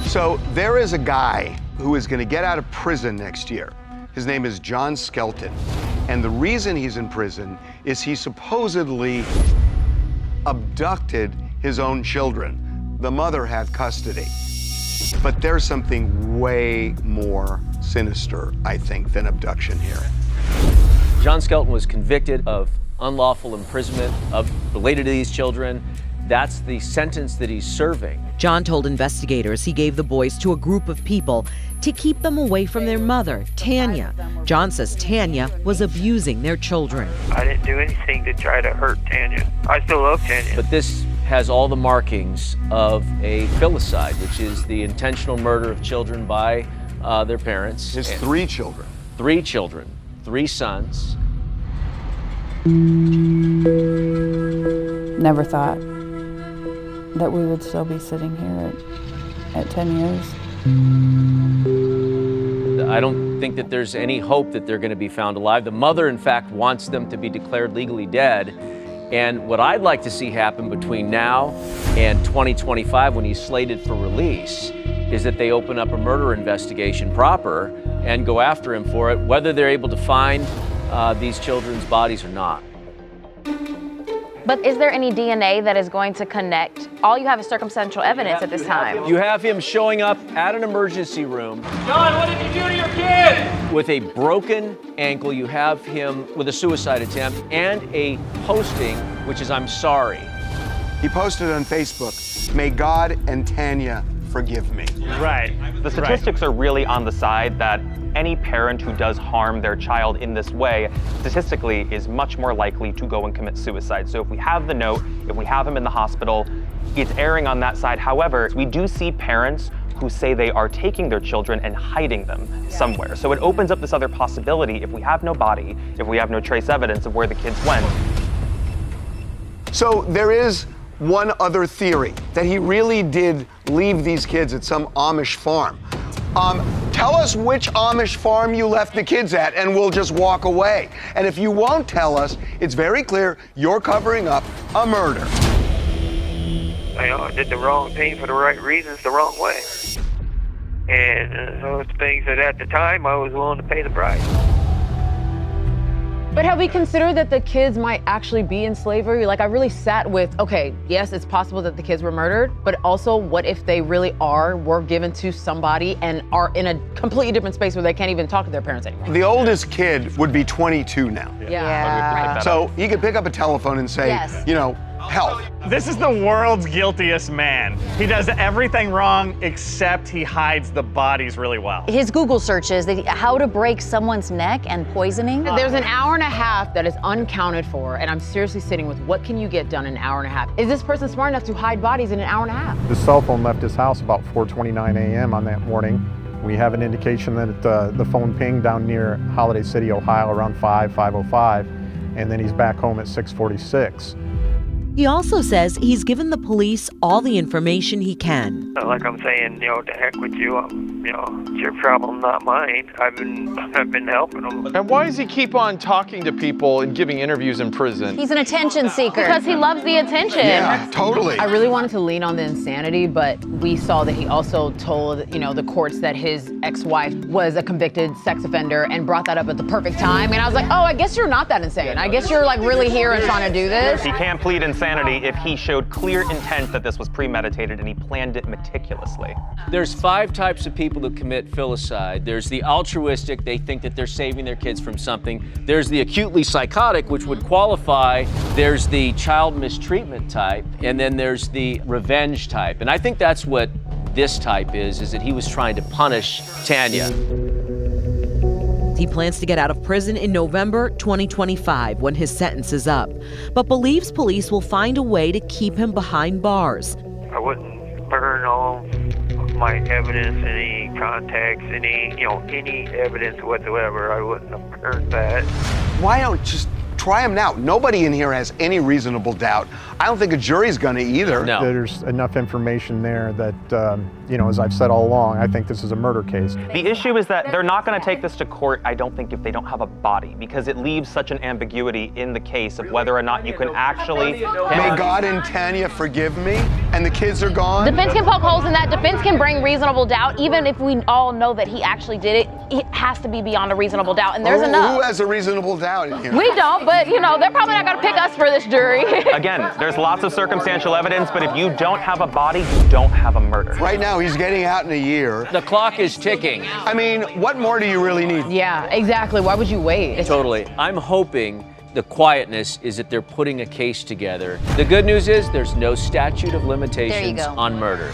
So there is a guy who is going to get out of prison next year. His name is Tanner Skelton. And the reason he's in prison is he supposedly abducted his own children. The mother had custody. But there's something way more sinister, I think, than abduction here. Tanner Skelton was convicted of unlawful imprisonment related to these children. That's the sentence that he's serving. John told investigators he gave the boys to a group of people to keep them away from their mother, Tanya. John says Tanya was abusing their children. I didn't do anything to try to hurt Tanya. I still love Tanya. But this has all the markings of a filicide, which is the intentional murder of children by their parents. His 3 children. 3 children, 3 sons. Never thought that we would still be sitting here at 10 years. I don't think that there's any hope that they're going to be found alive. The mother, in fact, wants them to be declared legally dead. And what I'd like to see happen between now and 2025, when he's slated for release, is that they open up a murder investigation proper and go after him for it, whether they're able to find these children's bodies or not. But is there any DNA that is going to connect? All you have is circumstantial evidence at this time. You have him showing up at an emergency room. John, what did you do to your kid? With a broken ankle. You have him with a suicide attempt and a posting, which is, "I'm sorry." He posted on Facebook, "May God and Tanya forgive me." Right. The statistics are really on the side that any parent who does harm their child in this way, statistically, is much more likely to go and commit suicide. So if we have the note, if we have him in the hospital, it's erring on that side. However, we do see parents who say they are taking their children and hiding them somewhere. So it opens up this other possibility. If we have no body, if we have no trace evidence of where the kids went. So there is one other theory, that he really did leave these kids at some Amish farm. Tell us which Amish farm you left the kids at, and we'll just walk away. And if you won't tell us, it's very clear you're covering up a murder. I did the wrong thing for the right reasons the wrong way. And those things that at the time I was willing to pay the price. But have we considered that the kids might actually be in slavery? Like, I really sat with, okay, yes, it's possible that the kids were murdered, but also what if they really were given to somebody and are in a completely different space where they can't even talk to their parents anymore? The oldest kid would be 22 now. Yeah. So he could pick up a telephone and say, you know, help. This is the world's guiltiest man. He does everything wrong except he hides the bodies really well. His Google searches, how to break someone's neck and poisoning. There's an hour and a half that is uncounted for, and I'm seriously sitting with, what can you get done in an hour and a half? Is this person smart enough to hide bodies in an hour and a half? The cell phone left his house about 4:29 a.m. on that morning. We have an indication that the phone pinged down near Holiday City, Ohio around 5:05, and then he's back home at 6:46. He also says he's given the police all the information he can. Like I'm saying, to heck with you. It's your problem, not mine. I've been helping them. And why does he keep on talking to people and giving interviews in prison? He's an attention seeker. Because he loves the attention. Yeah, totally. I really wanted to lean on the insanity, but we saw that he also told, the courts that his ex-wife was a convicted sex offender and brought that up at the perfect time. And I was like, oh, I guess you're not that insane. I guess you're like really here and trying to do this. He can't plead insanity if he showed clear intent that this was premeditated and he planned it meticulously. There's 5 types of people that commit filicide. There's the altruistic, they think that they're saving their kids from something. There's the acutely psychotic, which would qualify. There's the child mistreatment type, and then there's the revenge type. And I think that's what this type is that he was trying to punish Tanya. He plans to get out of prison in November 2025 when his sentence is up, but believes police will find a way to keep him behind bars. I wouldn't burn all of my evidence, any contacts, any evidence whatsoever. I wouldn't have burned that. Why don't just try him now? Nobody in here has any reasonable doubt. I don't think a jury's gonna either. No. There's enough information there that, as I've said all along, I think this is a murder case. The issue is that they're not going to take this to court, I don't think, if they don't have a body, because it leaves such an ambiguity in the case of whether or not you can actually... May God and Tanya forgive me, and the kids are gone? Defense can poke holes in that. Defense can bring reasonable doubt. Even if we all know that he actually did it, it has to be beyond a reasonable doubt. And there's enough. Who has a reasonable doubt in here? We don't, but you know, they're probably not going to pick us for this jury. Again, there's lots of circumstantial evidence, but if you don't have a body, you don't have a murder. Right now, he's getting out in a year. The clock is ticking. I mean, what more do you really need? Yeah, exactly. Why would you wait? Totally. I'm hoping the quietness is that they're putting a case together. The good news is there's no statute of limitations on murder.